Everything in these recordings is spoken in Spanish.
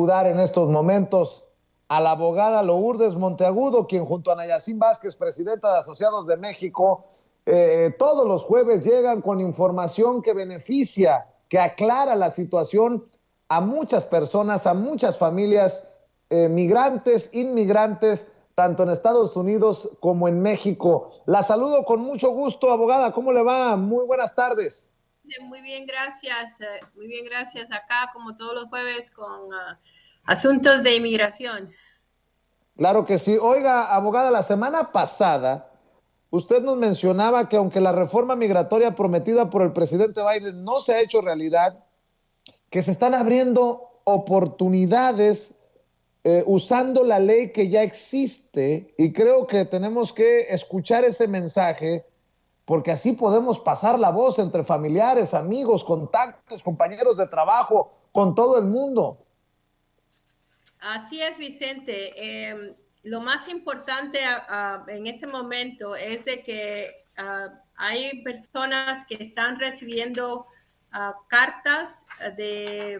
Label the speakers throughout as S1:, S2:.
S1: saludar en estos momentos a la abogada Lourdes Monteagudo, quien junto a Nayacín Vázquez, presidenta de Asociados de México, todos los jueves llegan con información que beneficia, que aclara la situación a muchas personas, a muchas familias, migrantes, inmigrantes, tanto en Estados Unidos como en México. La saludo con mucho gusto, abogada. ¿Cómo le va? Muy buenas tardes.
S2: Muy bien, gracias. Muy bien, gracias. Acá, como todos los jueves, con asuntos de inmigración.
S1: Claro que sí. Oiga, abogada, la semana pasada usted nos mencionaba que aunque la reforma migratoria prometida por el presidente Biden no se ha hecho realidad, que se están abriendo oportunidades usando la ley que ya existe, y creo que tenemos que escuchar ese mensaje porque así podemos pasar la voz entre familiares, amigos, contactos, compañeros de trabajo, con todo el mundo.
S2: Así es, Vicente. Lo más importante en este momento es de que hay personas que están recibiendo cartas de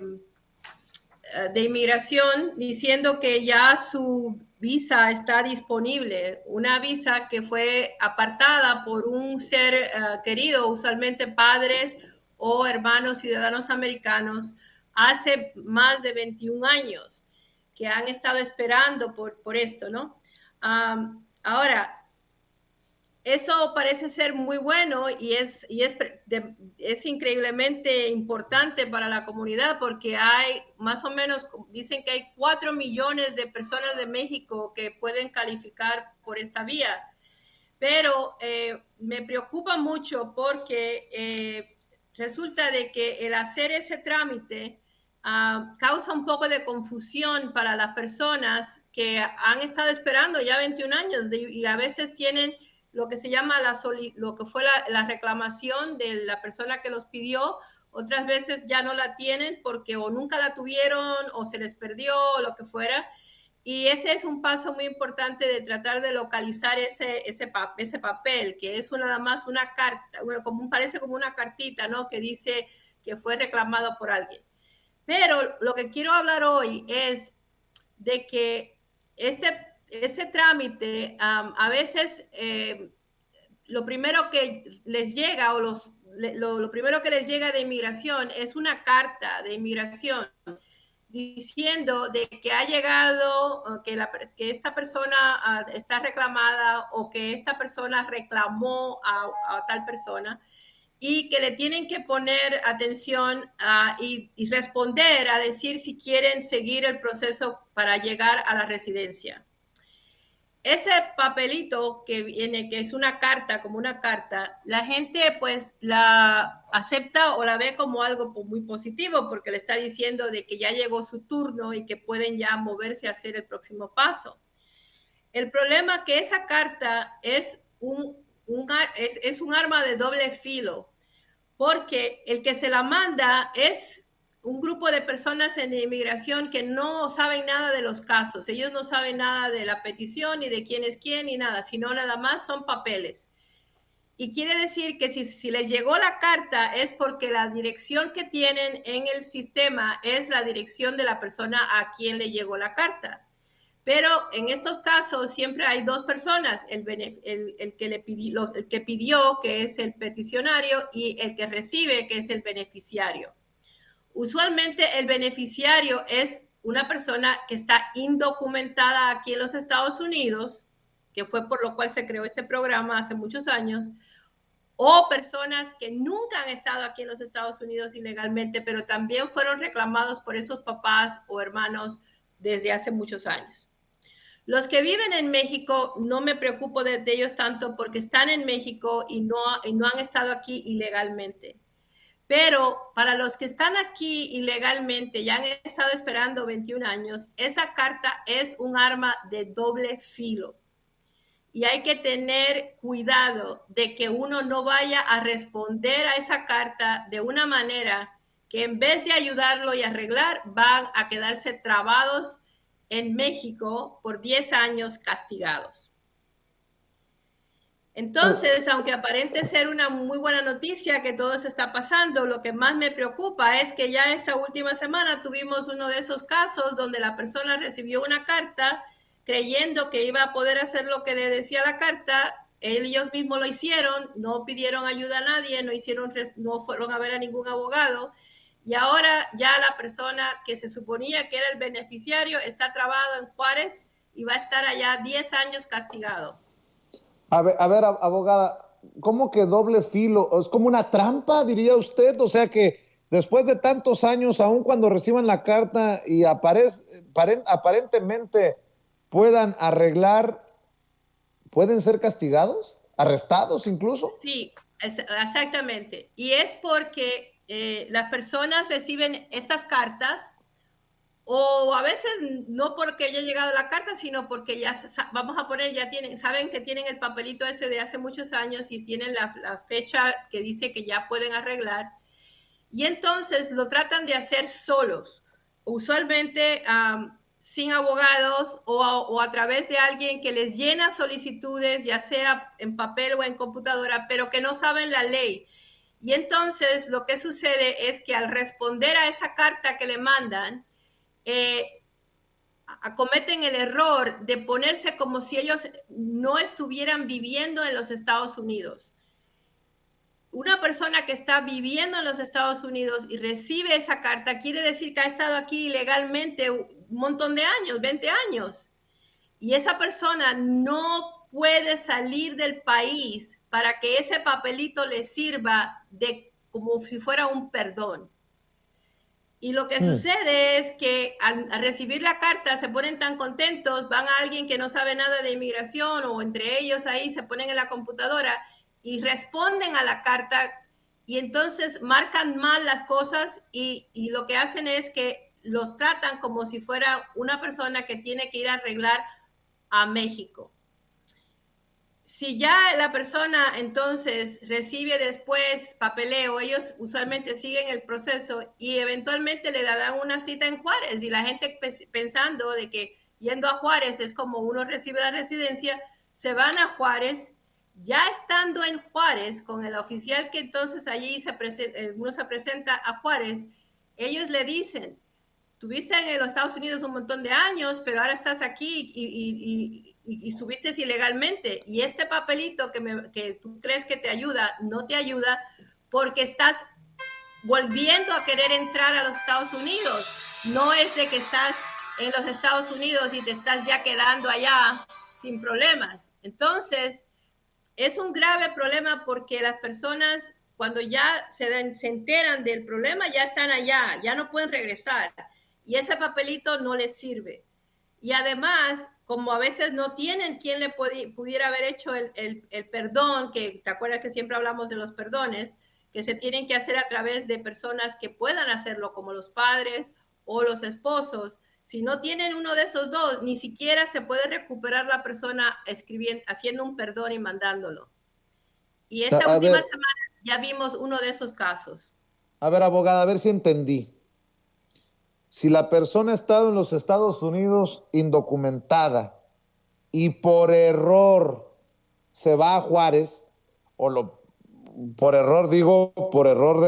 S2: inmigración diciendo que ya su visa está disponible, una visa que fue apartada por un ser querido, usualmente padres o hermanos ciudadanos americanos, hace más de 21 años que han estado esperando por esto, ¿no? Ahora, eso parece ser muy bueno es increíblemente importante para la comunidad porque hay más o menos, dicen que hay 4 millones de personas de México que pueden calificar por esta vía. Pero me preocupa mucho porque resulta de que el hacer ese trámite causa un poco de confusión para las personas que han estado esperando ya 21 años y a veces tienen lo que se llama lo que fue la reclamación de la persona que los pidió, otras veces ya no la tienen porque o nunca la tuvieron o se les perdió o lo que fuera. Y ese es un paso muy importante de tratar de localizar ese papel, que es nada más una carta, parece como una cartita, ¿no? Que dice que fue reclamado por alguien. Pero lo que quiero hablar hoy es de que este trámite a veces lo primero que les llega lo primero que les llega de inmigración es una carta de inmigración diciendo de que ha llegado, que esta persona está reclamada o que esta persona reclamó a tal persona y que le tienen que poner atención y responder a decir si quieren seguir el proceso para llegar a la residencia. Ese papelito que viene, que es una carta, como una carta, la gente pues la acepta o la ve como algo muy positivo porque le está diciendo de que ya llegó su turno y que pueden ya moverse a hacer el próximo paso. El problema es que esa carta es un arma de doble filo porque el que se la manda es un grupo de personas en inmigración que no saben nada de los casos. Ellos no saben nada de la petición, ni de quién es quién, ni nada, sino nada más son papeles. Y quiere decir que si les llegó la carta es porque la dirección que tienen en el sistema es la dirección de la persona a quien le llegó la carta. Pero en estos casos siempre hay dos personas, el que pidió, que es el peticionario, y el que recibe, que es el beneficiario. Usualmente el beneficiario es una persona que está indocumentada aquí en los Estados Unidos, que fue por lo cual se creó este programa hace muchos años, o personas que nunca han estado aquí en los Estados Unidos ilegalmente, pero también fueron reclamados por esos papás o hermanos desde hace muchos años. Los que viven en México, no me preocupo de ellos tanto porque están en México y no han estado aquí ilegalmente. Pero para los que están aquí ilegalmente, ya han estado esperando 21 años, esa carta es un arma de doble filo. Y hay que tener cuidado de que uno no vaya a responder a esa carta de una manera que en vez de ayudarlo y arreglar, van a quedarse trabados en México por 10 años castigados. Entonces, aunque aparente ser una muy buena noticia que todo se está pasando, lo que más me preocupa es que ya esta última semana tuvimos uno de esos casos donde la persona recibió una carta creyendo que iba a poder hacer lo que le decía la carta. Ellos mismos lo hicieron, no pidieron ayuda a nadie, no fueron a ver a ningún abogado. Y ahora ya la persona que se suponía que era el beneficiario está trabado en Juárez y va a estar allá 10 años castigado.
S1: A ver, abogada, ¿cómo que doble filo? ¿Es como una trampa, diría usted? O sea que después de tantos años, aun cuando reciban la carta y aparentemente puedan arreglar, ¿pueden ser castigados? ¿Arrestados incluso?
S2: Sí, exactamente. Y es porque las personas reciben estas cartas o a veces no porque haya llegado la carta, sino porque ya, vamos a poner, ya tienen, saben que tienen el papelito ese de hace muchos años y tienen la fecha que dice que ya pueden arreglar. Y entonces lo tratan de hacer solos, usualmente sin abogados o a través de alguien que les llena solicitudes, ya sea en papel o en computadora, pero que no saben la ley. Y entonces lo que sucede es que al responder a esa carta que le mandan, cometen el error de ponerse como si ellos no estuvieran viviendo en los Estados Unidos. Una persona que está viviendo en los Estados Unidos y recibe esa carta quiere decir que ha estado aquí ilegalmente un montón de años, 20 años. Y esa persona no puede salir del país para que ese papelito le sirva de como si fuera un perdón. Y lo que sucede es que al recibir la carta se ponen tan contentos, van a alguien que no sabe nada de inmigración o entre ellos ahí se ponen en la computadora y responden a la carta y entonces marcan mal las cosas y lo que hacen es que los tratan como si fuera una persona que tiene que ir a arreglar a México. Si ya la persona entonces recibe después papeleo, ellos usualmente siguen el proceso y eventualmente le dan una cita en Juárez y la gente pensando de que yendo a Juárez es como uno recibe la residencia, se van a Juárez, ya estando en Juárez con el oficial que entonces allí uno se presenta a Juárez, ellos le dicen, tuviste en los Estados Unidos un montón de años, pero ahora estás aquí y estuviste ilegalmente. Y este papelito que tú crees que te ayuda, no te ayuda porque estás volviendo a querer entrar a los Estados Unidos. No es de que estás en los Estados Unidos y te estás ya quedando allá sin problemas. Entonces, es un grave problema porque las personas cuando ya se enteran del problema ya están allá, ya no pueden regresar y ese papelito no les sirve. Y además, como a veces no tienen quien le pudiera haber hecho el perdón, que te acuerdas que siempre hablamos de los perdones, que se tienen que hacer a través de personas que puedan hacerlo, como los padres o los esposos. Si no tienen uno de esos dos, ni siquiera se puede recuperar la persona escribiendo, haciendo un perdón y mandándolo. Y esta
S1: A
S2: última
S1: ver,
S2: semana ya vimos uno de esos casos.
S1: abogada, a ver si entendí. Si la persona ha estado en los Estados Unidos indocumentada y por error se va a Juárez, o por error digo, por error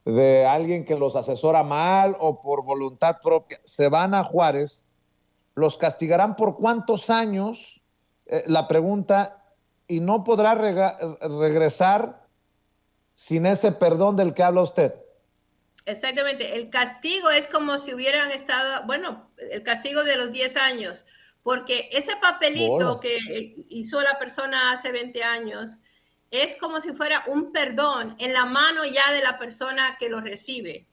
S1: de alguien que los asesora mal o por voluntad propia, se van a Juárez, los castigarán por cuántos años, la pregunta, y no podrá regresar sin ese perdón del que habla usted.
S2: Exactamente. El castigo es como si hubieran estado, bueno, el castigo de los 10 años, porque ese papelito
S1: Bolas.
S2: que hizo la persona hace 20 años es como si fuera un perdón en la mano ya de la persona que lo recibe.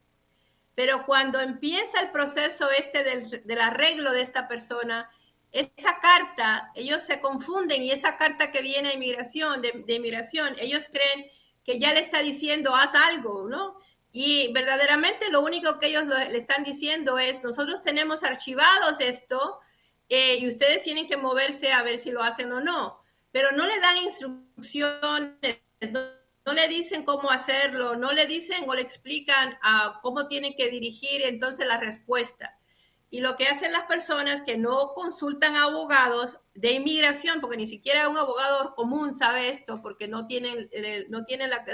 S2: Pero cuando empieza el proceso este del arreglo de esta persona, esa carta, ellos se confunden y esa carta que viene de inmigración, ellos creen que ya le está diciendo, haz algo, ¿no? Y verdaderamente lo único que ellos le están diciendo es, nosotros tenemos archivados esto y ustedes tienen que moverse a ver si lo hacen o no. Pero no le dan instrucciones, no le dicen cómo hacerlo, no le dicen o le explican cómo tienen que dirigir entonces la respuesta. Y lo que hacen las personas que no consultan a abogados de inmigración, porque ni siquiera un abogado común sabe esto, porque no tienen, el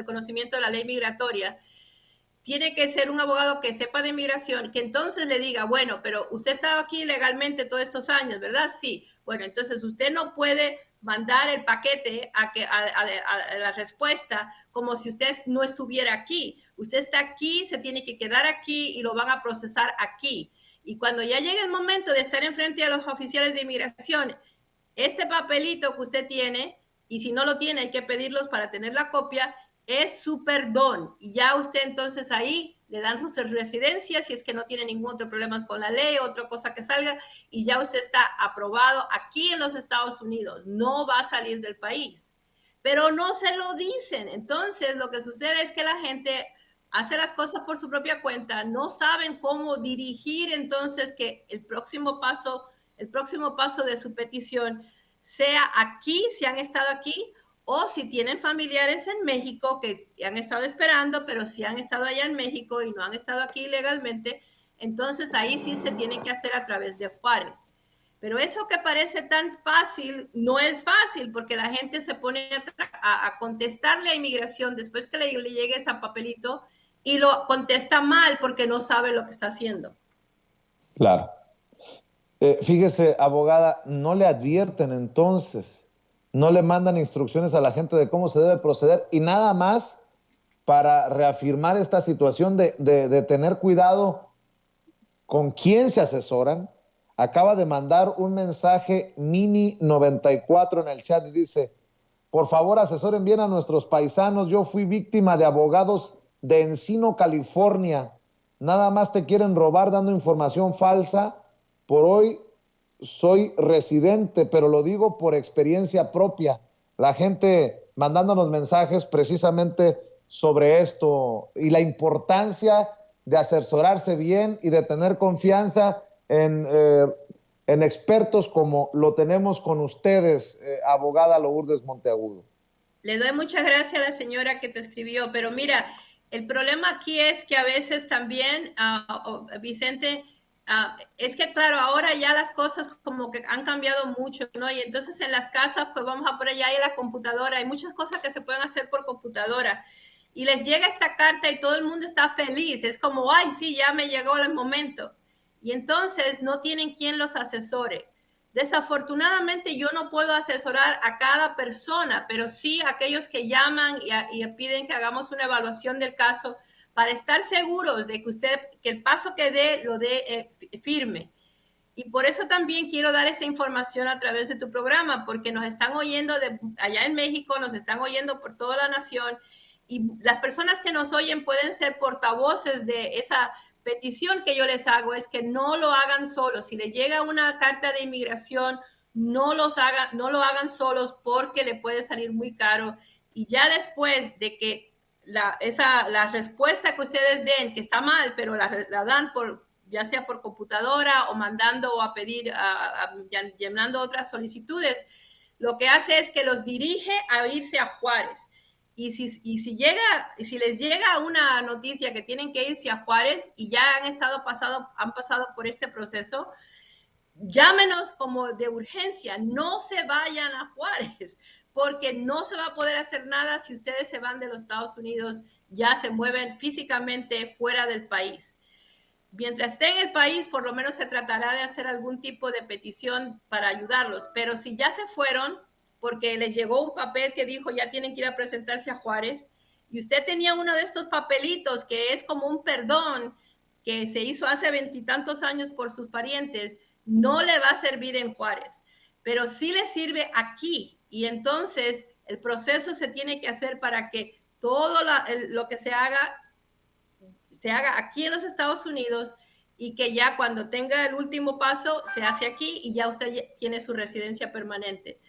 S2: conocimiento de la ley migratoria, tiene que ser un abogado que sepa de inmigración, que entonces le diga, bueno, pero usted ha estado aquí legalmente todos estos años, ¿verdad? Sí. Bueno, entonces usted no puede mandar el paquete a la respuesta como si usted no estuviera aquí. Usted está aquí, se tiene que quedar aquí y lo van a procesar aquí. Y cuando ya llegue el momento de estar enfrente a los oficiales de inmigración, este papelito que usted tiene, y si no lo tiene hay que pedirlos para tener la copia, es su perdón. Y ya usted entonces ahí le dan su residencia si es que no tiene ningún otro problema con la ley, otra cosa que salga, y ya usted está aprobado aquí en los Estados Unidos. No va a salir del país. Pero no se lo dicen. Entonces lo que sucede es que la gente hace las cosas por su propia cuenta, no saben cómo dirigir entonces que el próximo paso de su petición sea aquí, si han estado aquí, o si tienen familiares en México que han estado esperando, pero si han estado allá en México y no han estado aquí legalmente, entonces ahí sí se tiene que hacer a través de Juárez. Pero eso que parece tan fácil, no es fácil, porque la gente se pone a contestarle a inmigración después que le llegue ese papelito y lo contesta mal porque no sabe lo que está haciendo.
S1: Claro. Fíjese, abogada, no le advierten entonces, no le mandan instrucciones a la gente de cómo se debe proceder y nada más para reafirmar esta situación de tener cuidado con quién se asesoran. Acaba de mandar un mensaje Mini94 en el chat y dice, por favor asesoren bien a nuestros paisanos, yo fui víctima de abogados de Encino, California, nada más te quieren robar dando información falsa. Por hoy soy residente, pero lo digo por experiencia propia. La gente mandándonos mensajes precisamente sobre esto y la importancia de asesorarse bien y de tener confianza en expertos como lo tenemos con ustedes, abogada Lourdes Monteagudo.
S2: Le doy muchas gracias a la señora que te escribió, pero mira, el problema aquí es que a veces también, Vicente, es que claro, ahora ya las cosas como que han cambiado mucho, ¿no? Y entonces en las casas, pues vamos a por allá y la computadora, hay muchas cosas que se pueden hacer por computadora. Y les llega esta carta y todo el mundo está feliz, es como, ay, sí, ya me llegó el momento. Y entonces no tienen quien los asesore. Desafortunadamente yo no puedo asesorar a cada persona, pero sí a aquellos que llaman y piden que hagamos una evaluación del caso para estar seguros de que el paso que dé lo dé firme. Y por eso también quiero dar esa información a través de tu programa, porque nos están oyendo de allá en México, nos están oyendo por toda la nación, y las personas que nos oyen pueden ser portavoces de esa petición que yo les hago, es que no lo hagan solos. Si les llega una carta de inmigración, no lo hagan solos porque le puede salir muy caro. Y ya después de que la respuesta que ustedes den, que está mal, pero la dan ya sea por computadora o mandando o a pedir, llenando otras solicitudes, lo que hace es que los dirige a irse a Juárez. Y si les llega una noticia que tienen que irse a Juárez y ya han pasado por este proceso, llámenos como de urgencia, no se vayan a Juárez, porque no se va a poder hacer nada si ustedes se van de los Estados Unidos, ya se mueven físicamente fuera del país. Mientras esté en el país, por lo menos se tratará de hacer algún tipo de petición para ayudarlos, pero si ya se fueron, porque les llegó un papel que dijo ya tienen que ir a presentarse a Juárez, y usted tenía uno de estos papelitos que es como un perdón que se hizo hace 20 y tantos años por sus parientes, no le va a servir en Juárez, pero sí le sirve aquí. Y entonces el proceso se tiene que hacer para que todo lo que se haga aquí en los Estados Unidos y que ya cuando tenga el último paso se hace aquí y ya usted tiene su residencia permanente.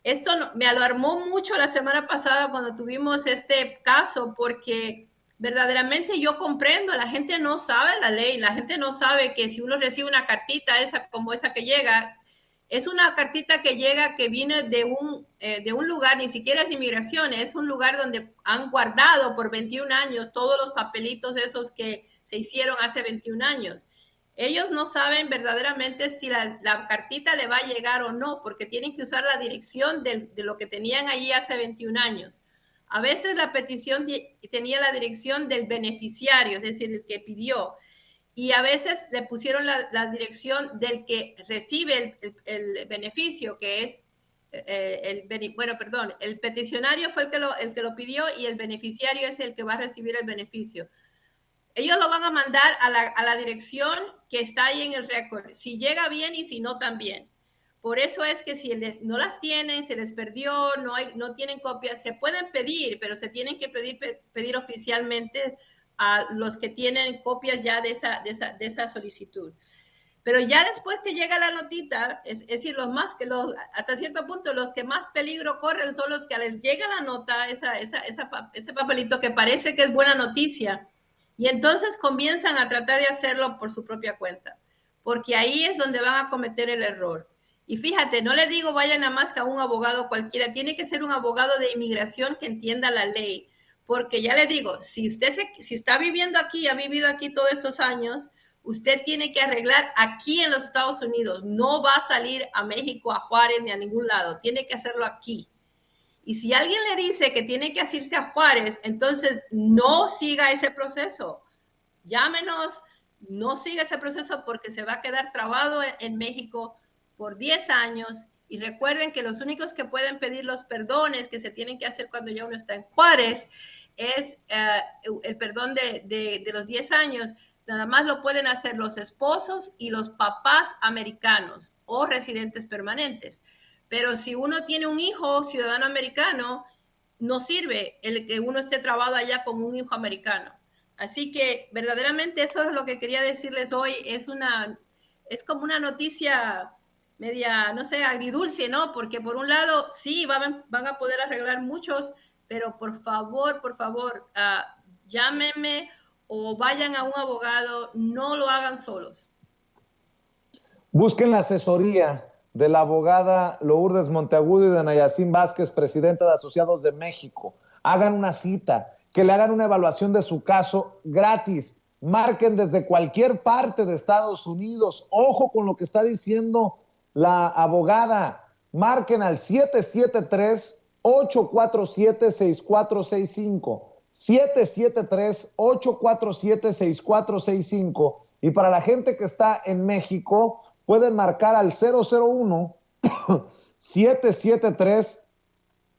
S2: Esto me alarmó mucho la semana pasada cuando tuvimos este caso porque verdaderamente yo comprendo, la gente no sabe la ley, la gente no sabe que si uno recibe una cartita como esa que llega, es una cartita que llega que viene de un lugar, ni siquiera es inmigración, es un lugar donde han guardado por 21 años todos los papelitos esos que se hicieron hace 21 años. Ellos no saben verdaderamente si la cartita le va a llegar o no, porque tienen que usar la dirección de lo que tenían allí hace 21 años. A veces la petición tenía la dirección del beneficiario, es decir, el que pidió, y a veces le pusieron la dirección del que recibe el beneficio, que es el peticionario fue el que lo pidió y el beneficiario es el que va a recibir el beneficio. Ellos lo van a mandar a la dirección que está ahí en el récord, si llega bien y si no también. Por eso es que si no las tienen, se les perdió, no tienen copias, se pueden pedir, pero se tienen que pedir oficialmente a los que tienen copias ya de esa solicitud. Pero ya después que llega la notita, es decir, hasta cierto punto, los que más peligro corren son los que les llega la nota, ese papelito que parece que es buena noticia, y entonces comienzan a tratar de hacerlo por su propia cuenta, porque ahí es donde van a cometer el error. Y fíjate, no le digo vayan a más que a un abogado cualquiera, tiene que ser un abogado de inmigración que entienda la ley, porque ya le digo, si está viviendo aquí, ha vivido aquí todos estos años, usted tiene que arreglar aquí en los Estados Unidos. No va a salir a México, a Juárez, ni a ningún lado. Tiene que hacerlo aquí. Y si alguien le dice que tiene que irse a Juárez, entonces no siga ese proceso. Llámenos, no siga ese proceso porque se va a quedar trabado en México por 10 años. Y recuerden que los únicos que pueden pedir los perdones que se tienen que hacer cuando ya uno está en Juárez es el perdón de los 10 años. Nada más lo pueden hacer los esposos y los papás americanos o residentes permanentes. Pero si uno tiene un hijo ciudadano americano, no sirve el que uno esté trabado allá como un hijo americano. Así que verdaderamente eso es lo que quería decirles hoy. Es como una noticia media, no sé, agridulce, ¿no? Porque por un lado, sí, van a poder arreglar muchos, pero por favor, llámenme o vayan a un abogado, no lo hagan solos.
S1: Busquen la asesoría de la abogada Lourdes Monteagudo y de Nayacín Vázquez, presidenta de Asociados de México. Hagan una cita, que le hagan una evaluación de su caso gratis. Marquen desde cualquier parte de Estados Unidos. Ojo con lo que está diciendo la abogada. Marquen al 773-847-6465. 773-847-6465. Y para la gente que está en México, pueden marcar al 001 773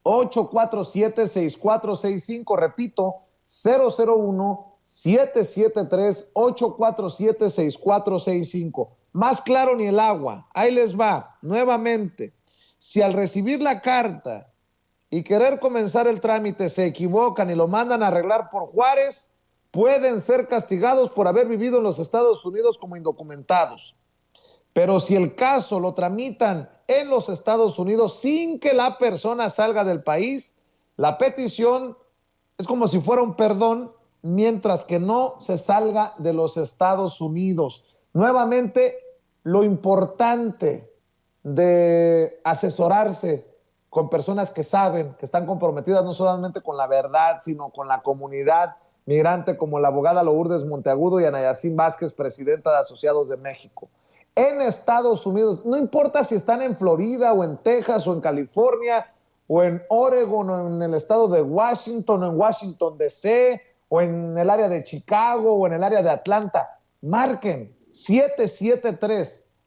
S1: 847-6465. Repito, 001-773-847-6465. Más claro ni el agua. Ahí les va. Nuevamente, si al recibir la carta y querer comenzar el trámite se equivocan y lo mandan a arreglar por Juárez, pueden ser castigados por haber vivido en los Estados Unidos como indocumentados. Pero si el caso lo tramitan en los Estados Unidos sin que la persona salga del país, la petición es como si fuera un perdón mientras que no se salga de los Estados Unidos. Nuevamente, lo importante de asesorarse con personas que saben, que están comprometidas no solamente con la verdad, sino con la comunidad migrante, como la abogada Lourdes Monteagudo y Anayacín Vázquez, presidenta de Asociados de México. En Estados Unidos, no importa si están en Florida o en Texas o en California o en Oregon o en el estado de Washington o en Washington DC o en el área de Chicago o en el área de Atlanta, marquen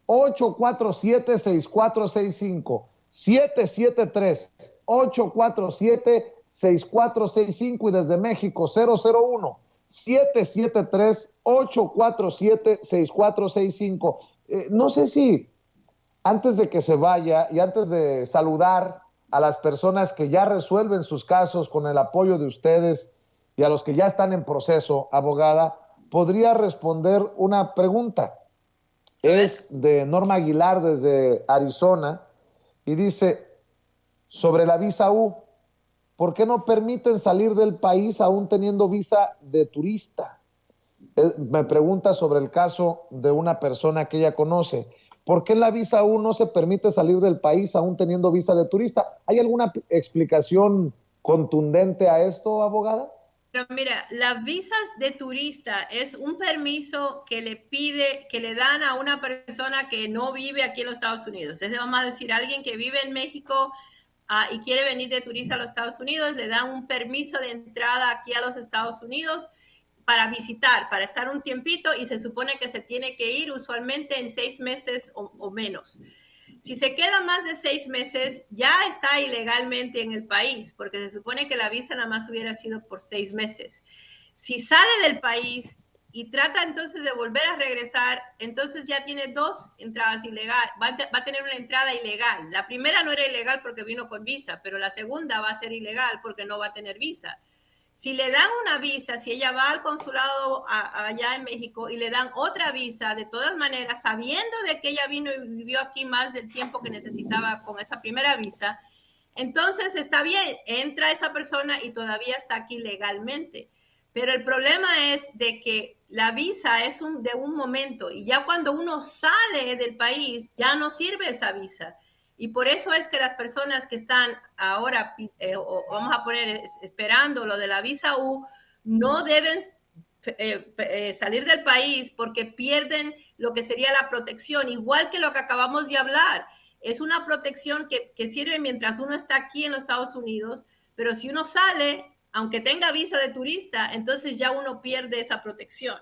S1: 773-847-6465, 773-847-6465 y desde México 001-773-847-6465. No sé si antes de que se vaya y antes de saludar a las personas que ya resuelven sus casos con el apoyo de ustedes y a los que ya están en proceso, abogada, podría responder una pregunta. Es de Norma Aguilar desde Arizona y dice, sobre la visa U, ¿por qué no permiten salir del país aún teniendo visa de turista? Me pregunta sobre el caso de una persona que ella conoce. ¿Por qué en la visa U no se permite salir del país aún teniendo visa de turista? ¿Hay alguna explicación contundente a esto, abogada?
S2: Pero mira, las visas de turista es un permiso que le dan a una persona que no vive aquí en los Estados Unidos. Es, vamos a decir, alguien que vive en México y quiere venir de turista a los Estados Unidos, le dan un permiso de entrada aquí a los Estados Unidos para visitar, para estar un tiempito, y se supone que se tiene que ir usualmente en 6 meses o menos. Si se queda más de 6 meses, ya está ilegalmente en el país, porque se supone que la visa nada más hubiera sido por 6 meses. Si sale del país y trata entonces de volver a regresar, entonces ya tiene dos entradas ilegales, va a tener una entrada ilegal. La primera no era ilegal porque vino con visa, pero la segunda va a ser ilegal porque no va a tener visa. Si le dan una visa, si ella va al consulado allá en México y le dan otra visa, de todas maneras, sabiendo de que ella vino y vivió aquí más del tiempo que necesitaba con esa primera visa, entonces está bien, entra esa persona y todavía está aquí legalmente. Pero el problema es de que la visa es de un momento, y ya cuando uno sale del país ya no sirve esa visa. Y por eso es que las personas que están ahora, vamos a poner, esperando lo de la visa U, no deben salir del país porque pierden lo que sería la protección, igual que lo que acabamos de hablar. Es una protección que sirve mientras uno está aquí en los Estados Unidos, pero si uno sale, aunque tenga visa de turista, entonces ya uno pierde esa protección.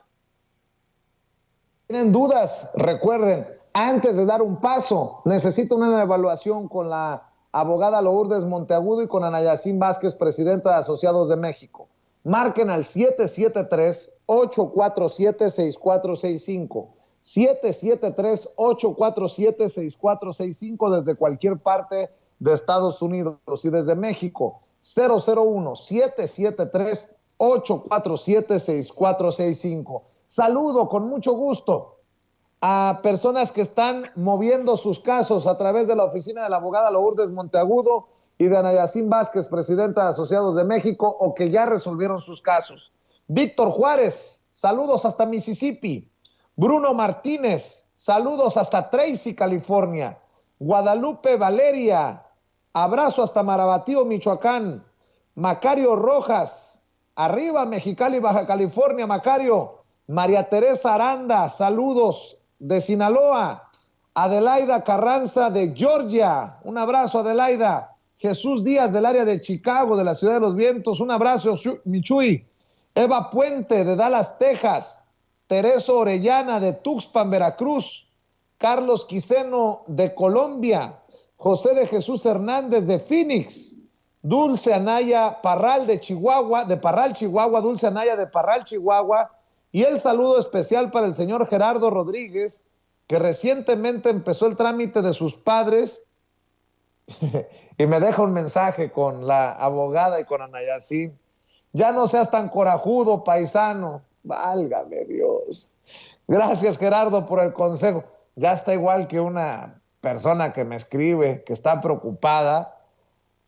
S1: ¿Tienen dudas? Recuerden, antes de dar un paso, necesito una evaluación con la abogada Lourdes Monteagudo y con Ana Yacine Vázquez, presidenta de Asociados de México. Marquen al 773-847-6465. 773-847-6465 desde cualquier parte de Estados Unidos, y desde México 001-773-847-6465. Saludo con mucho gusto a personas que están moviendo sus casos a través de la oficina de la abogada Lourdes Monteagudo y de Ana Yacine Vázquez, presidenta de Asociados de México, o que ya resolvieron sus casos. Víctor Juárez, saludos hasta Mississippi. Bruno Martínez, saludos hasta Tracy, California. Guadalupe Valeria, abrazo hasta Marabatío, Michoacán. Macario Rojas, arriba Mexicali, Baja California, Macario. María Teresa Aranda, saludos de Sinaloa. Adelaida Carranza de Georgia, un abrazo, Adelaida. Jesús Díaz del área de Chicago, de la Ciudad de los Vientos, un abrazo, Michuy. Eva Puente de Dallas, Texas. Tereso Orellana de Tuxpan, Veracruz. Carlos Quiseno de Colombia. José de Jesús Hernández de Phoenix. Dulce Anaya Parral de Chihuahua, de Parral, Chihuahua. Dulce Anaya de Parral, Chihuahua. Y el saludo especial para el señor Gerardo Rodríguez, que recientemente empezó el trámite de sus padres y me deja un mensaje con la abogada y con Ana Yacine. Ya no seas tan corajudo, paisano. Válgame Dios. Gracias, Gerardo, por el consejo. Ya está igual que una persona que me escribe, que está preocupada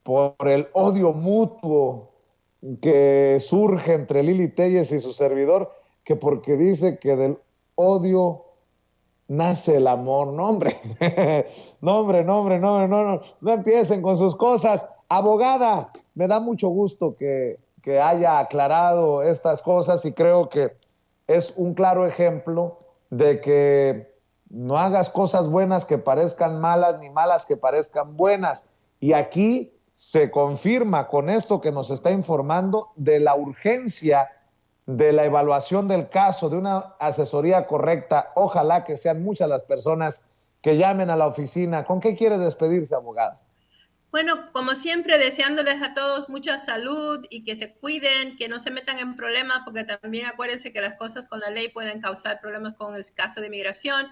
S1: por el odio mutuo que surge entre Lili Telles y su servidor, que porque dice que del odio nace el amor. No, hombre. No, hombre, no, hombre, no, no, no, no empiecen con sus cosas. Abogada, me da mucho gusto que haya aclarado estas cosas, y creo que es un claro ejemplo de que no hagas cosas buenas que parezcan malas, ni malas que parezcan buenas. Y aquí se confirma con esto que nos está informando de la urgencia de la evaluación del caso, de una asesoría correcta. Ojalá que sean muchas las personas que llamen a la oficina. ¿Con qué quiere despedirse, abogada?
S2: Bueno, como siempre, deseándoles a todos mucha salud y que se cuiden, que no se metan en problemas, porque también acuérdense que las cosas con la ley pueden causar problemas con el caso de migración,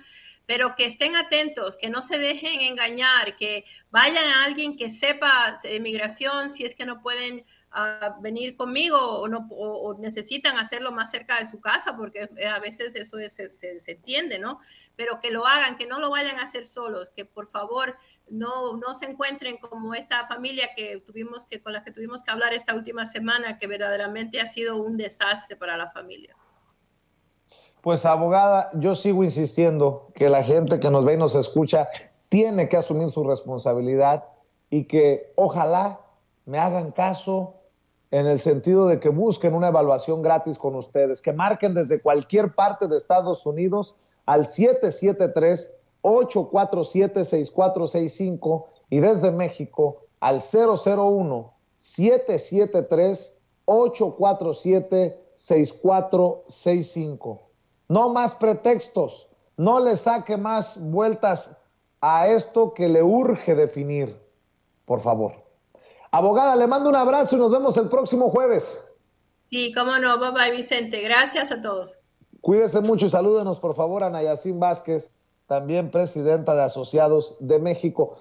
S2: pero que estén atentos, que no se dejen engañar, que vayan a alguien que sepa de migración si es que no pueden venir conmigo o necesitan hacerlo más cerca de su casa, porque a veces eso se entiende, ¿no? Pero que lo hagan, que no lo vayan a hacer solos, que por favor no se encuentren como esta familia con la que tuvimos que hablar esta última semana, que verdaderamente ha sido un desastre para la familia.
S1: Pues, abogada, yo sigo insistiendo que la gente que nos ve y nos escucha tiene que asumir su responsabilidad, y que ojalá me hagan caso en el sentido de que busquen una evaluación gratis con ustedes, que marquen desde cualquier parte de Estados Unidos al 773-847-6465 y desde México al 001-773-847-6465. No más pretextos, no le saque más vueltas a esto que le urge definir, por favor. Abogada, le mando un abrazo y nos vemos el próximo jueves.
S2: Sí, cómo no, bye bye Vicente, gracias a todos.
S1: Cuídese mucho y salúdenos por favor a Nayacín Vázquez, también presidenta de Asociados de México.